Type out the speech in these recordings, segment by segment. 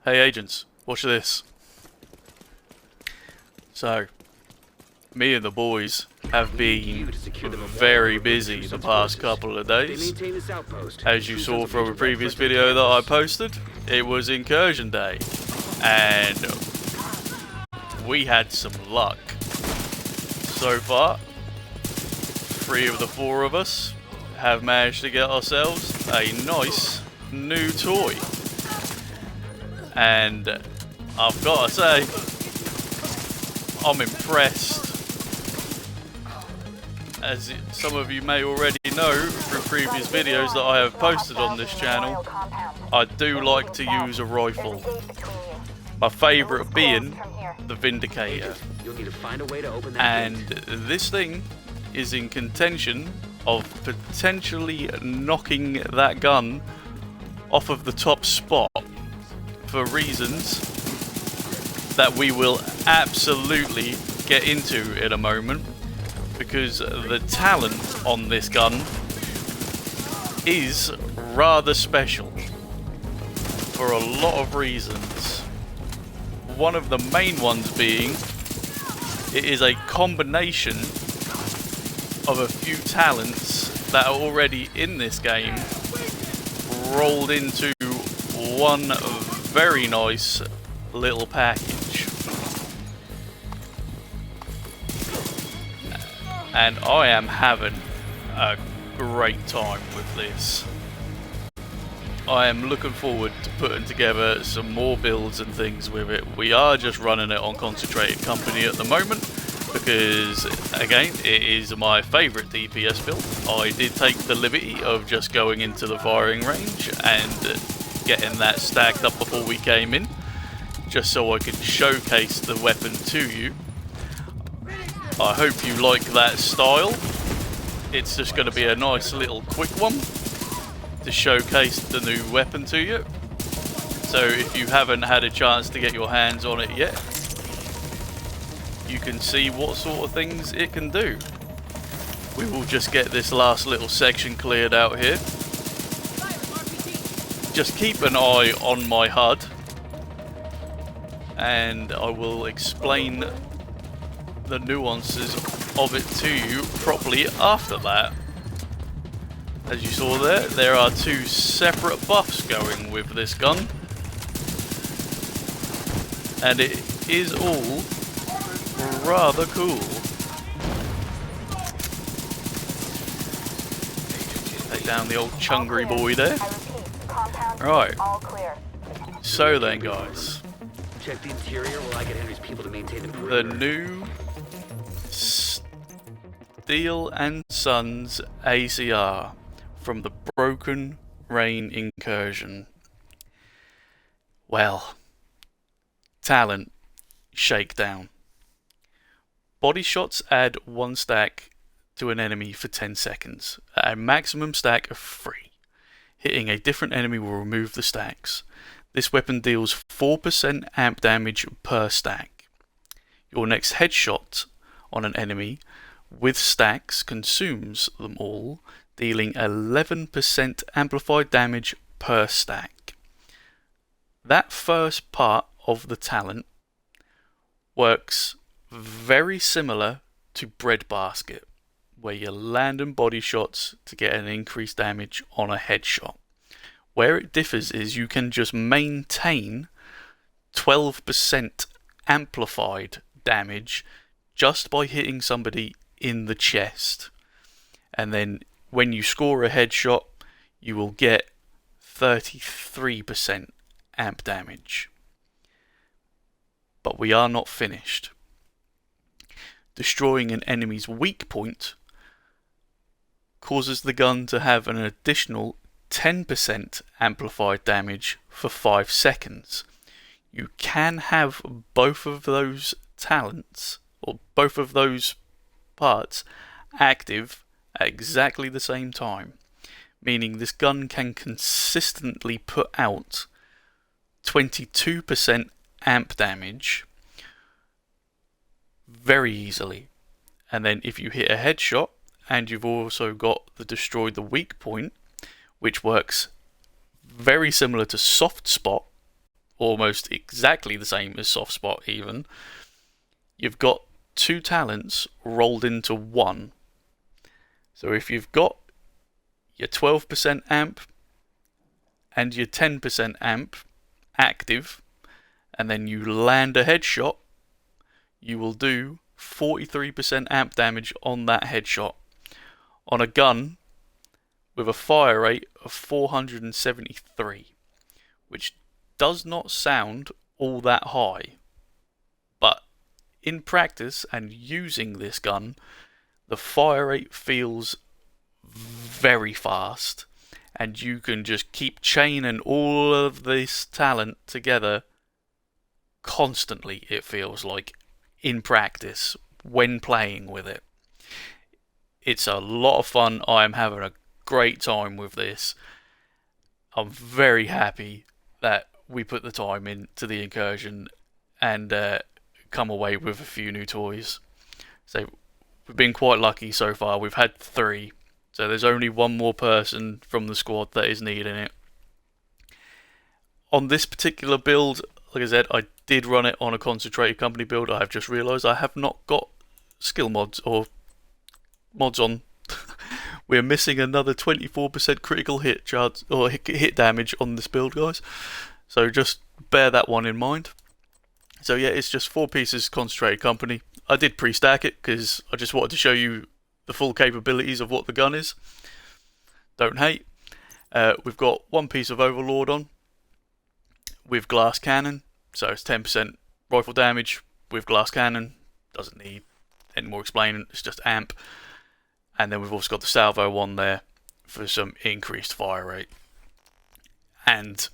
Hey agents, watch this. So, me and the boys have been very busy the past couple of days. As you saw from a previous video that I posted, it was Incursion Day. And we had some luck. So far, 3 of the 4 of us have managed to get ourselves a nice new toy. And I've got to say, I'm impressed. As some of you may already know from previous videos that I have posted on this channel, I do like to use a rifle. My favourite being the Vindicator. And this thing is in contention of potentially knocking that gun off of the top spot for reasons that we will absolutely get into in a moment, because the talent on this gun is rather special for a lot of reasons. One of the main ones being it is a combination of a few talents that are already in this game rolled into one very nice little package. And I am having a great time with this. I am looking forward to putting together some more builds and things with it. We are just running it on Concentrated Company at the moment because, again, it is my favourite DPS build. I did take the liberty of just going into the firing range and getting that stacked up before we came in, just so I could showcase the weapon to you. I hope you like that style. It's just going to be a nice little quick one to showcase the new weapon to you. So if you haven't had a chance to get your hands on it yet, you can see what sort of things it can do. We will just get this last little section cleared out here. Just keep an eye on my HUD and I will explain the nuances of it to you properly after that. As you saw there are 2 separate buffs going with this gun, and it is all rather cool. Take down the old Chungry boy there. Right. So then, guys, check the interior while I get Henry's people to maintain the the perimeter. new Steel and Sons ACR from the Broken Rain Incursion. Well, talent shakedown. Body shots add 1 stack to an enemy for 10 seconds, at a maximum stack of 3. Hitting a different enemy will remove the stacks. This weapon deals 4% amp damage per stack. Your next headshot on an enemy with stacks consumes them all, dealing 11% amplified damage per stack. That first part of the talent works very similar to Breadbasket, where you land in body shots to get an increased damage on a headshot. Where it differs is you can just maintain 12% amplified damage just by hitting somebody in the chest. And then when you score a headshot, you will get 33% amp damage. But we are not finished. Destroying an enemy's weak point causes the gun to have an additional 10% amplified damage for 5 seconds. You can have both of those talents, or both of those parts, active at exactly the same time, meaning this gun can consistently put out 22% amp damage very easily. And then if you hit a headshot and you've also got the destroy the weak point, which works very similar to soft spot, almost exactly the same as soft spot even, you've got two talents rolled into one. So if you've got your 12% amp and your 10% amp active, and then you land a headshot, you will do 43% amp damage on that headshot. On a gun with a fire rate of 473, which does not sound all that high. But in practice and using this gun, the fire rate feels very fast, and you can just keep chaining all of this talent together constantly, it feels like, in practice when playing with it. It's a lot of fun. I am having a great time with this. I'm very happy that we put the time into the incursion and come away with a few new toys. So we've been quite lucky so far. We've had 3. So there's only one more person from the squad that is needing it. On this particular build, like I said, I did run it on a concentrated company build. I have just realised I have not got skill mods or mods on. We're missing another 24% critical hit chance or hit damage on this build, guys. So just bear that one in mind. So yeah, it's just 4 pieces concentrated company. I did pre-stack it because I just wanted to show you the full capabilities of what the gun is. Don't hate. We've got 1 piece of Overlord on with glass cannon, so it's 10% rifle damage with glass cannon. Doesn't need any more explaining, it's just amp. And then we've also got the salvo on there for some increased fire rate. And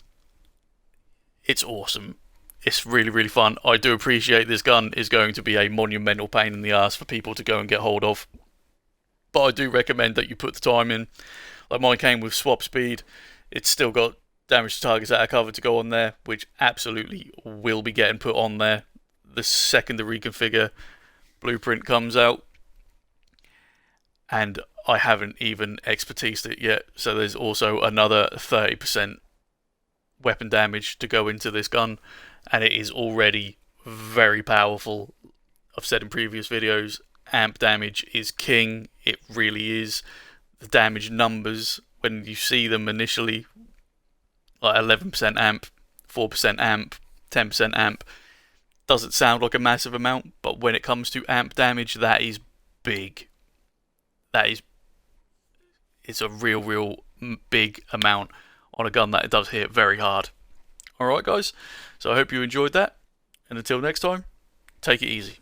it's awesome. It's really, really fun. I do appreciate this gun is going to be a monumental pain in the ass for people to go and get hold of. But I do recommend that you put the time in. Like mine came with swap speed. It's still got damage to targets out of cover to go on there, which absolutely will be getting put on there the second the reconfigure blueprint comes out. And I haven't even expertised it yet, so there's also another 30% weapon damage to go into this gun, and it is already very powerful. I've said in previous videos, amp damage is king. It really is. The damage numbers, when you see them initially, like 11% amp, 4% amp, 10% amp, doesn't sound like a massive amount, but when it comes to amp damage, that is big. It's a real big amount on a gun that it does hit very hard. Alright guys, so I hope you enjoyed that, and until next time, take it easy.